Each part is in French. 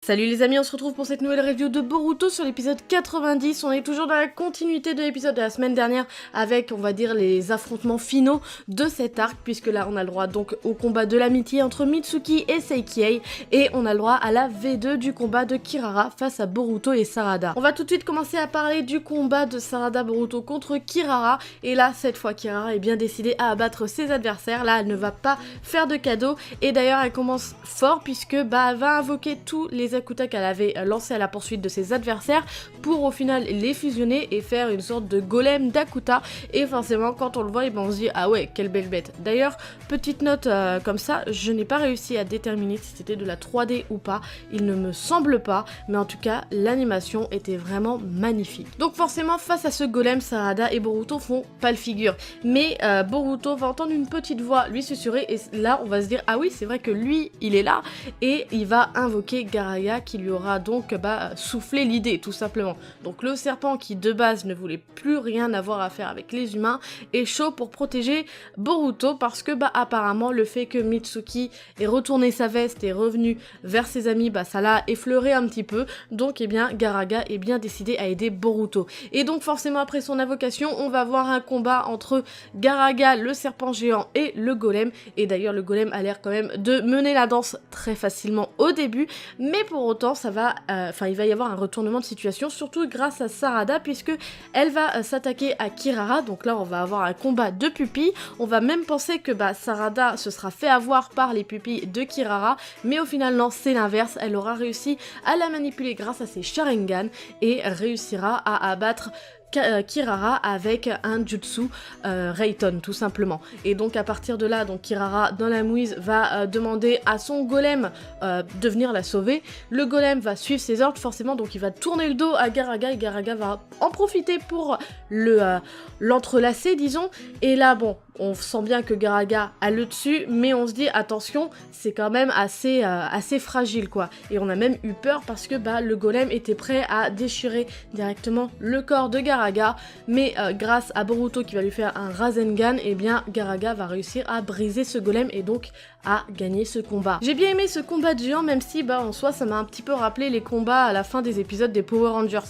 Salut les amis, on se retrouve pour cette nouvelle review de Boruto sur l'épisode 90. On est toujours dans la continuité de l'épisode de la semaine dernière avec, on va dire, les affrontements finaux de cet arc, puisque là on a le droit donc au combat de l'amitié entre Mitsuki et Seikiei, et on a le droit à la V2 du combat de Kirara face à Boruto et Sarada. On va tout de suite commencer à parler du combat de Sarada Boruto contre Kirara, et là cette fois Kirara est bien décidée à abattre ses adversaires. Là elle ne va pas faire de cadeau, et d'ailleurs elle commence fort puisque elle va invoquer tous les Akuta qu'elle avait lancé à la poursuite de ses adversaires pour au final les fusionner et faire une sorte de golem d'Akuta. Et forcément quand on le voit, on se dit ah ouais, quelle belle bête. D'ailleurs petite note comme ça, je n'ai pas réussi à déterminer si c'était de la 3D ou pas, il ne me semble pas, mais en tout cas l'animation était vraiment magnifique. Donc forcément face à ce golem, Sarada et Boruto font pas le figure, mais Boruto va entendre une petite voix lui susurrer, et là on va se dire ah oui c'est vrai que lui il est là, et il va invoquer Gaaraga qui lui aura donc soufflé l'idée tout simplement. Donc le serpent qui de base ne voulait plus rien avoir à faire avec les humains est chaud pour protéger Boruto parce que apparemment le fait que Mitsuki ait retourné sa veste et est revenu vers ses amis, ça l'a effleuré un petit peu, donc Gaaraga est bien décidé à aider Boruto. Et donc forcément après son invocation on va voir un combat entre Gaaraga, le serpent géant, et le golem, et d'ailleurs le golem a l'air quand même de mener la danse très facilement au début, mais pour autant ça va, il va y avoir un retournement de situation, surtout grâce à Sarada, puisque elle va s'attaquer à Kirara. Donc là on va avoir un combat de pupilles, on va même penser que Sarada se sera fait avoir par les pupilles de Kirara, mais au final non, c'est l'inverse, elle aura réussi à la manipuler grâce à ses Sharingan et réussira à abattre Kirara avec un jutsu Reiton tout simplement. Et donc à partir de là, donc Kirara dans la mouise va demander à son golem de venir la sauver. Le golem va suivre ses ordres forcément, donc il va tourner le dos à Gaaraga et Gaaraga va en profiter pour l'entrelacer disons. Et là on sent bien que Gaaraga a le dessus, mais on se dit attention, c'est quand même assez fragile quoi. Et on a même eu peur parce que le golem était prêt à déchirer directement le corps de Gaaraga, mais grâce à Boruto qui va lui faire un Rasengan, Gaaraga va réussir à briser ce golem et donc à gagner ce combat. J'ai bien aimé ce combat de géant, même si en soi ça m'a un petit peu rappelé les combats à la fin des épisodes des Power Rangers.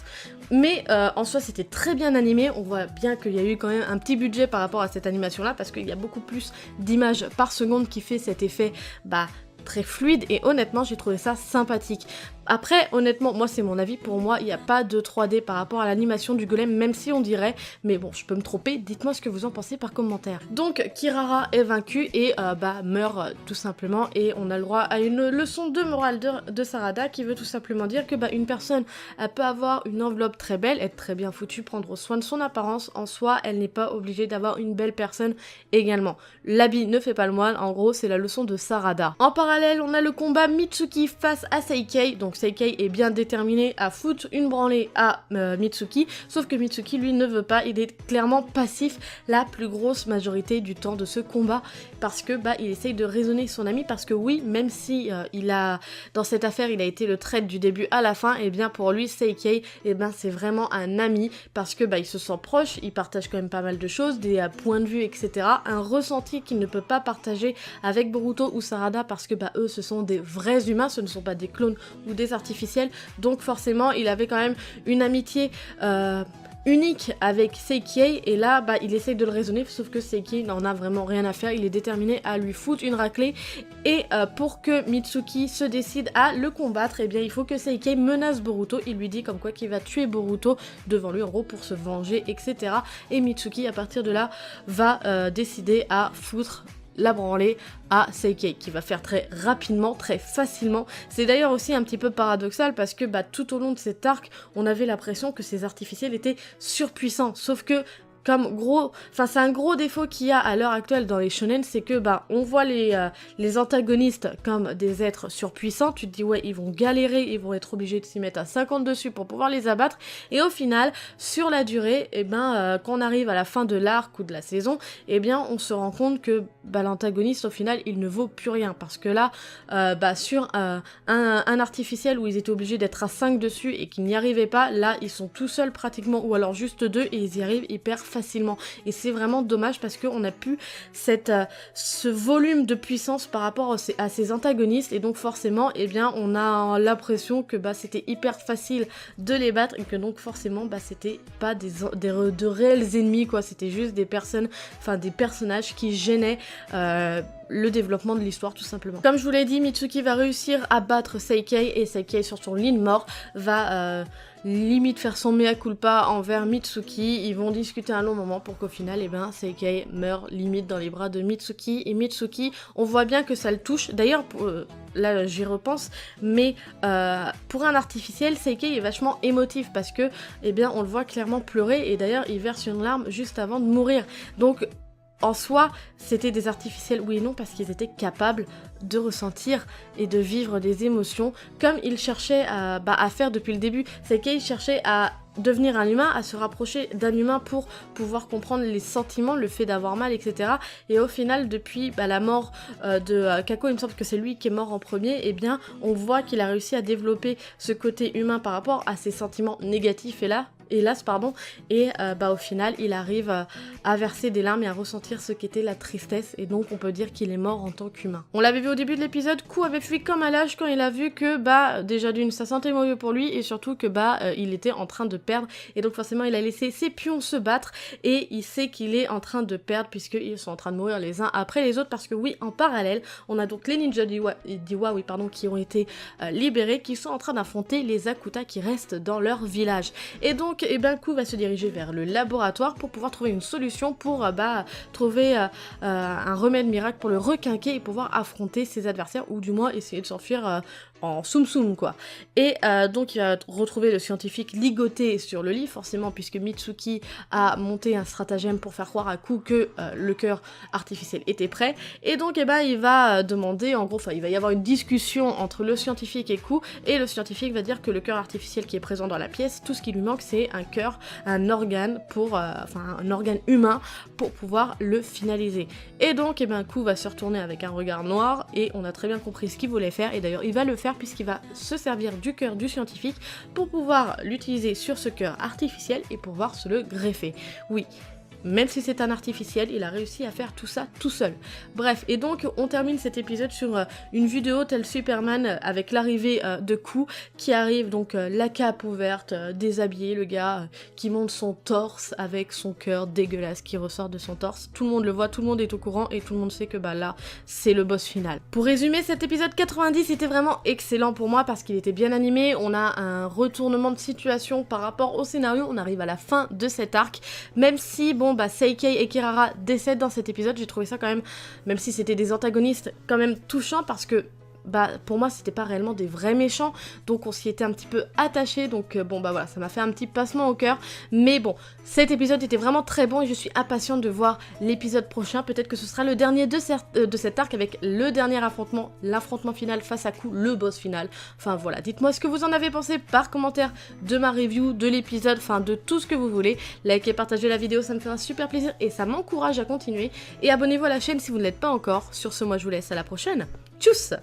Mais en soi c'était très bien animé, on voit bien qu'il y a eu quand même un petit budget par rapport à cette animation là, parce qu'il y a beaucoup plus d'images par seconde qui fait cet effet très fluide, et honnêtement j'ai trouvé ça sympathique. Après, honnêtement, moi c'est mon avis, pour moi il n'y a pas de 3D par rapport à l'animation du golem, même si on dirait, mais bon, je peux me tromper, dites-moi ce que vous en pensez par commentaire. Donc Kirara est vaincue et meurt tout simplement, et on a le droit à une leçon de morale de Sarada qui veut tout simplement dire que une personne, elle peut avoir une enveloppe très belle, être très bien foutue, prendre soin de son apparence, en soi elle n'est pas obligée d'avoir une belle personne également. L'habit ne fait pas le moine, en gros c'est la leçon de Sarada. En parallèle, on a le combat Mitsuki face à Seikiei, donc Seikiei est bien déterminé à foutre une branlée à Mitsuki, sauf que Mitsuki lui ne veut pas, il est clairement passif la plus grosse majorité du temps de ce combat, parce que il essaye de raisonner son ami, parce que oui, même si dans cette affaire il a été le traître du début à la fin, pour lui Seikiei c'est vraiment un ami, parce que il se sent proche, il partage quand même pas mal de choses, des points de vue etc, un ressenti qu'il ne peut pas partager avec Boruto ou Sarada, parce que eux ce sont des vrais humains, ce ne sont pas des clones ou des artificiels, donc forcément il avait quand même une amitié unique avec Seikiei, et là il essaye de le raisonner, sauf que Seikiei n'en a vraiment rien à faire, il est déterminé à lui foutre une raclée, et pour que Mitsuki se décide à le combattre, il faut que Seikiei menace Boruto, il lui dit comme quoi qu'il va tuer Boruto devant lui en gros pour se venger etc, et Mitsuki à partir de là va décider à foutre la branlée à Seikiei, qui va faire très rapidement, très facilement. C'est d'ailleurs aussi un petit peu paradoxal parce que tout au long de cet arc, on avait l'impression que ces artificiels étaient surpuissants, sauf que c'est un gros défaut qu'il y a à l'heure actuelle dans les shonen, c'est que on voit les antagonistes comme des êtres surpuissants, tu te dis ouais ils vont galérer, ils vont être obligés de s'y mettre à 50 dessus pour pouvoir les abattre, et au final sur la durée, quand on arrive à la fin de l'arc ou de la saison, on se rend compte que l'antagoniste au final il ne vaut plus rien, parce que là sur un artificiel où ils étaient obligés d'être à 5 dessus et qu'ils n'y arrivaient pas, là ils sont tout seuls pratiquement, ou alors juste 2, et ils y arrivent hyper facilement. Et c'est vraiment dommage parce qu'on a plus ce volume de puissance par rapport à ces antagonistes, et donc forcément, eh bien, on a l'impression que c'était hyper facile de les battre, et que donc forcément, c'était pas de réels ennemis, quoi. C'était juste des personnages qui gênaient le développement de l'histoire, tout simplement. Comme je vous l'ai dit, Mitsuki va réussir à battre Seikei, et Seikei, sur son lit de mort, va limite faire son mea culpa envers Mitsuki. Ils vont discuter un long moment pour qu'au final, Seikei meurt limite dans les bras de Mitsuki. Et Mitsuki, on voit bien que ça le touche. D'ailleurs, là j'y repense, mais pour un artificiel, Seikei est vachement émotif parce que, on le voit clairement pleurer, et d'ailleurs il verse une larme juste avant de mourir. Donc en soi, c'était des artificiels, oui et non, parce qu'ils étaient capables de ressentir et de vivre des émotions, comme ils cherchaient à faire depuis le début. Seikei cherchait à devenir un humain, à se rapprocher d'un humain pour pouvoir comprendre les sentiments, le fait d'avoir mal, etc. Et au final, depuis la mort de Kako, il me semble que c'est lui qui est mort en premier, on voit qu'il a réussi à développer ce côté humain par rapport à ses sentiments négatifs, hélas, et au final il arrive à verser des larmes et à ressentir ce qu'était la tristesse, et donc on peut dire qu'il est mort en tant qu'humain. On l'avait vu au début de l'épisode, Ku avait fui comme à l'âge quand il a vu que déjà d'une, ça sentait mauvais pour lui, et surtout que il était en train de perdre, et donc forcément il a laissé ses pions se battre, et il sait qu'il est en train de perdre puisqu'ils sont en train de mourir les uns après les autres, parce que oui, en parallèle on a donc les ninjas d'Iwa qui ont été libérés, qui sont en train d'affronter les Akuta qui restent dans leur village. Et donc Ku va se diriger vers le laboratoire pour pouvoir trouver une solution pour trouver un remède miracle pour le requinquer et pouvoir affronter ses adversaires, ou du moins essayer de s'enfuir en soum quoi. Et donc il va retrouver le scientifique ligoté sur le lit, forcément, puisque Mitsuki a monté un stratagème pour faire croire à Ku que le cœur artificiel était prêt, et donc il va demander, en gros, il va y avoir une discussion entre le scientifique et Ku, et le scientifique va dire que le cœur artificiel qui est présent dans la pièce, tout ce qui lui manque c'est un cœur, un organe un organe humain pour pouvoir le finaliser. Et donc Ku va se retourner avec un regard noir, et on a très bien compris ce qu'il voulait faire, et d'ailleurs il va le faire puisqu'il va se servir du cœur du scientifique pour pouvoir l'utiliser sur ce cœur artificiel et pouvoir se le greffer. Oui, même si c'est un artificiel, il a réussi à faire tout ça tout seul. Bref, et donc on termine cet épisode sur une vue de haut tel Superman, avec l'arrivée de Ku qui arrive, donc la cape ouverte, déshabillé, le gars qui monte son torse avec son cœur dégueulasse qui ressort de son torse. Tout le monde le voit, tout le monde est au courant, et tout le monde sait que là c'est le boss final. Pour résumer, cet épisode 90 était vraiment excellent pour moi parce qu'il était bien animé. On a un retournement de situation par rapport au scénario, on arrive à la fin de cet arc, même si Seikei et Kirara décèdent dans cet épisode. J'ai trouvé ça quand même si c'était des antagonistes, quand même touchant, parce que pour moi c'était pas réellement des vrais méchants, donc on s'y était un petit peu attaché, donc voilà, ça m'a fait un petit passement au cœur, mais bon, cet épisode était vraiment très bon et je suis impatiente de voir l'épisode prochain. Peut-être que ce sera le dernier de cet arc, avec le dernier affrontement, l'affrontement final face à Ku, le boss final. Enfin voilà, dites-moi ce que vous en avez pensé par commentaire de ma review, de l'épisode, de tout ce que vous voulez. Likez, partagez la vidéo, ça me fait un super plaisir et ça m'encourage à continuer, et abonnez-vous à la chaîne si vous ne l'êtes pas encore. Sur ce, moi je vous laisse à la prochaine. Tchuss!